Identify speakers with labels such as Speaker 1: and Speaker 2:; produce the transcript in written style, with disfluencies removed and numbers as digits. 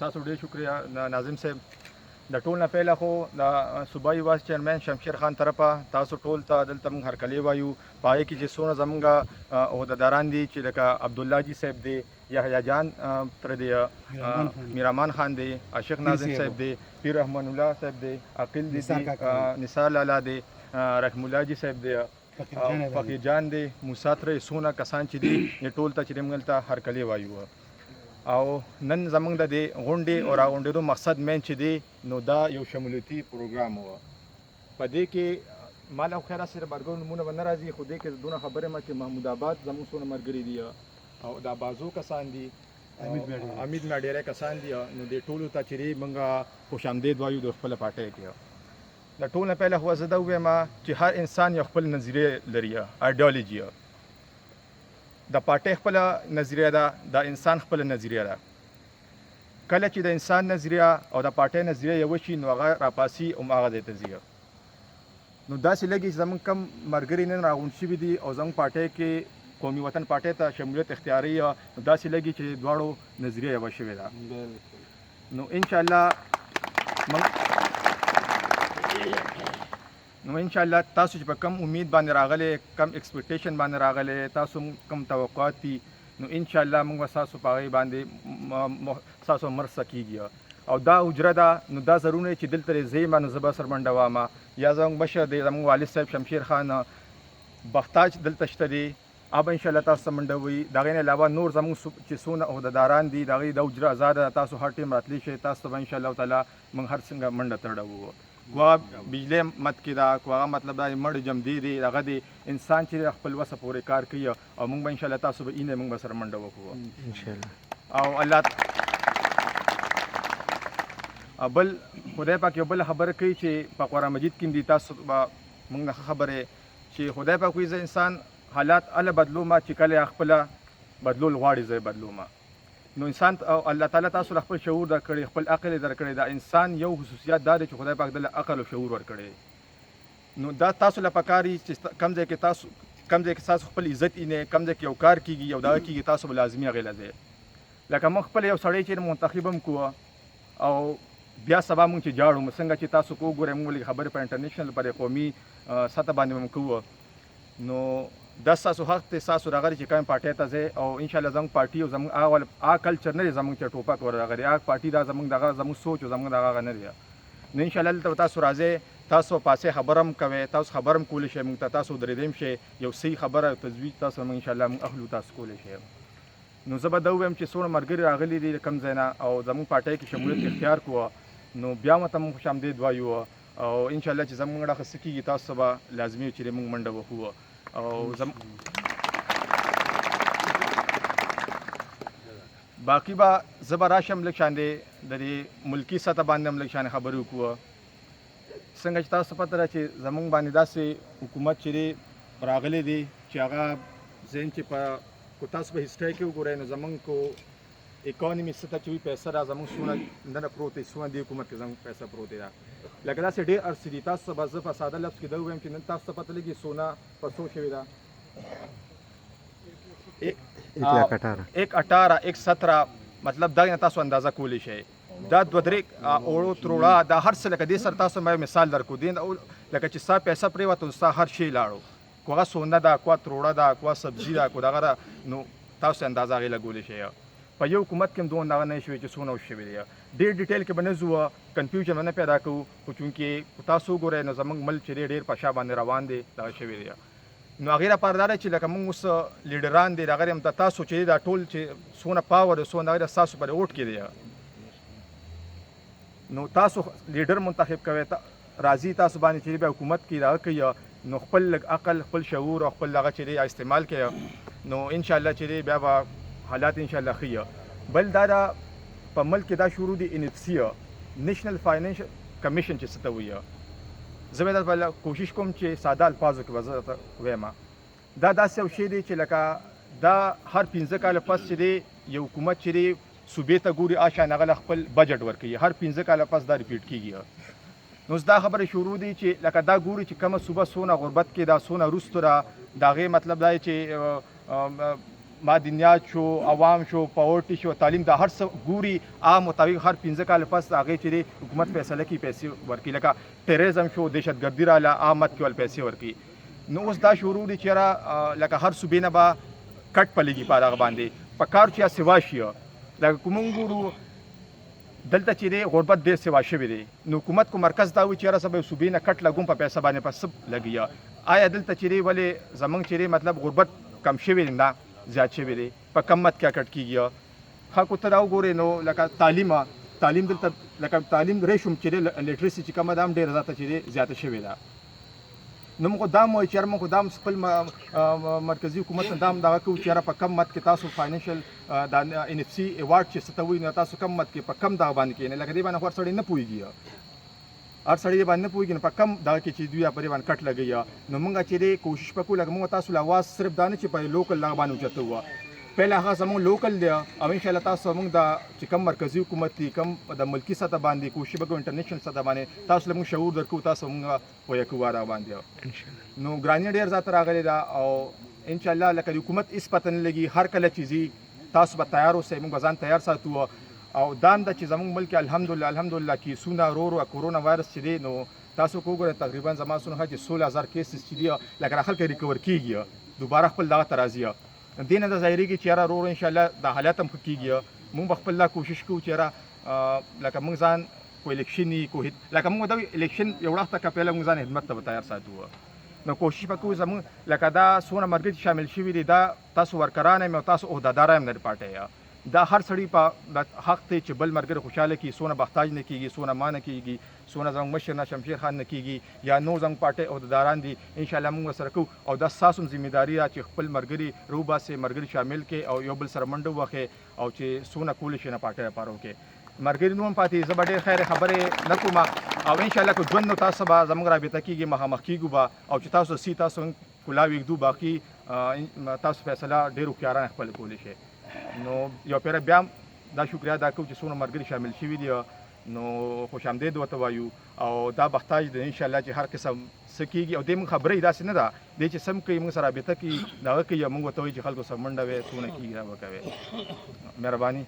Speaker 1: ستاسو ډېر شکریہ ناظم صاحب. د ټول نه پهله خو د صوبایي وایس چیرمن شمشیر خان طرفه تاسو ټول ته دلته موږ هرکلی وایو. په هغې کې چې څونه زموږ عهدهداران دي چې لکه عبدالله جي صاحب دی، یحیی جان تره دی، میرامان خان دی، عاشق ناظم صاحب دی، پیر رحمان الله صاحب دی، عقیل دی، نثار لالا دی، رحم الله جي صاحب دی، فقیر جان دی، موسی تره، څونه کسان چې دي ټول ته چې موږ دلته هرکلی وایو. او نن زموږ د دې غونډې او راغونډېدو مقصد مین چې دی نو دا یو شمولیتي پروګرام و. په دې کې ما له خیره سره ملګرو نومونه به نه راځي، خو دې کې دونه خبرې ما چې محمود آباد زموږ څونه ملګري دي او دا بازو کسان دي، امید میا ډېری کسان دي، نو دې ټولو ته چې موږ خوش آمدید وایو د خپله پارټۍ کې. د ټول نه پهله خو زه دا ووایم چې هر انسان یو خپل نظریه لري، ایډیالوژي. د پارټۍ خپله نظریه ده، د انسان خپله نظریه ده. کله چې د انسان نظریه او د پارټۍ نظریه یو شي نو هغه راپاسي او هغه ځای ته ځي. نو داسې لږې چې زموږ کم ملګري نن راغونډ شوي دي او زموږ پارټۍ کې قومي وطن پارټۍ ته شمولیت اختیاري، نو داسې لږې چې دواړو نظریه یوه شوې ده. نو انشاءالله تاسو چې په کم امید باندې راغلی، کم ایکسپیکټیشن باندې راغلی، تاسو کم توقعات دي، نو انشاءالله موږ به ستاسو په هغې باندې ستاسو مرسته کېږي. او دا حجره ده، نو دا ضرور نه چې دلته زه یم نو زه به سر منډه واما، یا زموږ مشر دی زموږ والد صاحب شمشیر خان بختاج دلته شته دی، هغه به انشاءالله تاسو ته منډه ووایي. د هغې نه علاوه نور زموږ چې څونه عهدهداران دي د هغې دا حجره ازاده ده، تاسو هر ټیم راتلی شئ، تاسو ته به انشاءالله تعالی موږ هر څنګه منډه تړو. کوه بجلی مت کې ده، کوه مطلب دا مړ جمدی دی، هغه دی انسان چې خپل وسه پورې کار کوي، او موږ به انشاءالله تاسو به اینه موږ به سره منډه وکړو انشاءالله. او الله بل خدای پاک یو بل خبره کوي چې په قرآن مجید کې دي، تاسو به موږ نه خبرې چې خدای پاک وایي زه انسان حالات هله بدلوم چې کله خپله بدلول غواړي زه یې بدلوم. نو انسان او الله تعالی تاسو له خپل شعور درکړی، خپل عقل درکړی. دا انسان یو خصوصیت دا دی چې خدای پاک دله عقل او شعور ورکړی. نو دا تاسو له پکاري چې کم ځای کې تاسو خپل عزت اینې، کم ځای کې یو کار کیږي یو دغه کیږي، تاسو به لازمي هغې له ځای لکه موږ خپل یو سړی چې منتخب هم کوو او بیا سبا موږ چې جاړو څنګه چې تاسو کو ګورئ موږ لږ خبرې په انټرنیشنل پر قومي سطح باندې هم کوو. نو دا ستاسو حق دی، ستاسو راغلی چې کوم پارټۍ ته ځئ، او انشاءالله زموږ پارټي او زموږ هغه کلچر نه دی زموږ چې ټوپک ور راغلی، هغه پارټي دا زموږ سوچ او زموږ دغه نه دی. نو انشاءالله دلته تاسو راځئ، تاسو پاسې خبره هم کوئ، تاسو خبره هم کولی شئ، موږ ته تاسو درېدی هم شئ، یو صحیح خبره تجویز تاسو موږ انشاءالله موږ اخلو، تاسو کولی شئ. نو زه به دا ووایم چې څومره ملګري راغلي دي کم ځای نه او زموږ پارټۍ کې شمولیت اختیار کړو، نو بیا ورته موږ خوش آمدید وایو. او انشاءالله چې زموږ ډخه څه کېږي تاسو به لازمي چې موږ منډه وکړو. او باقي به زه به راشم لږ شاندې د دې ملکي سطح باندې هم لږ شانې خبرې وکړو. څنګه چې تاسو پته ده چې زموږ باندې داسې حکومت چې دی راغلی دی چې هغه ذهن چې په کو تاسو به هسټرۍ کې وګورئ نو زموږ کو اکانومي سطح چې وي پیسه را زموږ څونه دننه پروت دی، څونه دې حکومت کې زموږ پیسه پروت دی. لکه داسې ډېر عرصې دي، تاسو به زه په ساده لفظ کې دا ووایم چې نن تاسو ته پته لګي سونا په څو شوې ده، 1.18 مطلب دا تاسو اندازه کولی شئ. دا 2-3 اوړو تروړه دا هر څه لکه دې سره تاسو مې مثال درکو دي، لکه چې ستا پیسه پرېوته ستا هر شی لاړو، کو هغه سونه ده، کو تروړه ده، کو سبزي ده، کو دغه ده، نو تاسو اندازه هغې لګولی شئ. په یو حکومت کې هم دومره دغه نه شوي چې څونه وشوي دی. ډېر ډیټیل کې به نه ځو، کنفیوژن به نه پیدا کوو، خو چونکې تاسو وګورئ نو زموږ ملک چې دی ډېر په شا باندې روان دی دغه شوي دی. نو هغې لپاره دا دی چې لکه موږ اوس لیډران دي د هغه هم د تاسو چې دا ټول چې څونه پاور دی څونه هغې ستاسو پرې اوټ کې دی. نو تاسو لیډر منتخب کوئ، راځي تاسو باندې چې بیا حکومت کې دغه کوي، نو خپل لږ عقل، خپل شعور او خپل دغه چې دی استعمال کوي، نو انشاءالله چې دی بیا به حالات انشاءالله ښه. بل دا په ملک کې دا شروع دي NFC نیشنل فاینانشل کمیشن چې څه ته وایي. زه به درته کوشش کوم چې ساده الفاظو کې به زه درته ووایم. دا داسې یو شی دی چې لکه دا هر 15 کاله پس چې دی یو حکومت چې دی صوبې ته ګوري آشان هغه خپل بجټ ورکوي، هر 15 کاله پس دا ریپیټ کېږي. نو دا خبره شروع دي چې لکه دا ګوري چې کومه صوبه څونه غربت کې دا څونه وروسته ده، د هغې مطلب دا چې معدنیات شو، عوام شو، پاورټي شو، تعلیم د هر څه ګوري مطابق هر 15 کال پس هغې چې دی حکومت فیصله کوي پیسې ورکړي. لکه ټیرریزم شو، دهشتګردي راله مت کې ول پیسې ورکړي. نو اوس دا شروع دي چې یاره لکه هر صوبې نه به کټ پلېږي په هغه باندې په کار چې سوا شي. لکه که مونږ ګورو دلته چې دی غربت ډېر سوا شوی دی، نو حکومت کو مرکز دا وي چې یاره زه به صوبې نه کټ لګوم په پیسه باندې په څه لګي. آیا دلته چې دی ولې زمونږ چې دی مطلب غربت کم شوی دی؟ نه، زیات شوی دی. په کم مت کې کټ کېږي. خلکو ته دا وګورئ نو لکه تعلیم دلته لکه تعلیم ریشم چې دی لیټریسي چې کومه ده هم ډېره زیاته چې دی زیاته شوې ده. نو موږ دا وایو چې یاره موږ دا خپل مرکزي حکومت نه دا هم دغه کوو چې یاره په کم مت کې تاسو فاینانشل دا NFC ایوارډ چې څه ته وایي نو تاسو کم مت کې په کم دغه باندې کښېنئ. لکه دې باندې خو هر سړی نه پوهېږي، هر سړی دې باندې نه پوهېږي، نو په کم دغه کې چې دوی په دې باندې کټ لګوي. نو موږ چې دی کوشش وکړو لکه موږ تاسو له اواز صرف دا نه چې په لوکل دغه باندې اوچته وه، پهله هغه زموږ لوکل دی او انشاءالله تاسو موږ د چې کم مرکزي حکومت دی کم د ملکي سطح باندې کوشش وکړو انټرنیشنل سطح باندې تاسو له موږ شعور درکو، تاسو موږ پوهه کوو هغه باندې. نو ګراني ډېر زیاته راغلې ده او انشاءالله لکه د حکومت هېڅ پته نه لګي. هر کله چې ځي تاسو به تیار اوسئ، موږ به ځان تیار ساتو. او دا هم ده چې زموږ ملک الحمدلله کیسونه ورو کورونا وایرس چې دی نو تاسو کو وګورئ تقریبا زما سونه چې 16,000 کیسز چې دی لکه خلک ریکور کېږي، دوباره خپل دغه ته راځي. دې نه د ظاهرېږي چې یاره ورو انشاءالله د حالات هم ښه کېږي. موږ به خپل دا کوشش کوو چې یاره لکه موږ ځان کو الیکشن لکه موږ د الیکشن یو وخت که پهله موږ ځان خدمت ته به تیار ساتو. نو کوشش به کوو زموږ لکه دا څونه ملګري شامل شوي دي دا تاسو ورکران یم او تاسو عهدهداره یم د پارټۍ. دا هر سړي په حق دی چې بل ملګری خوشحاله کړي، څونه بختاج نه کېږي، څونه ما نه کېږي، څونه زموږ مشر نه شمشیر خان نه کېږي یا نور زموږ پارټۍ عهدهداران دي. انشاءالله موږ ورسره کوو او دا ستاسو هم ذمهداري ده چې خپل ملګري روباسئ، ملګري شامل کړئ او یو بل سره منډه ووهئ او چې څونه کولی شئ نه پارټۍ لپاره وکړئ. ملګري نور هم پاتې زه به ډېر خیر خبرې نه کوم او انشاءالله که ژوند نو تاسو به زموږ رابطه کېږي، مخامخ کېږو به او چې تاسو تاسو کلا ویږدو باقي تاسو فیصله ډېر هوښیارانه خپله کولی شئ. نو یو پیره بیا هم دا شکریه ادا کوو چې څونه ملګري شامل شوي دي نو خوش آمدید ورته وایو او دا بختاج دی انشاءالله چې هر قسم څه کېږي او دې موږ خبرې داسې نه ده دی چې سم کوي موږ سره رابطه کوي دغه کوي موږ ورته وایو چې خلکو سره منډه وی څونه کېږي را به کوې. مهرباني.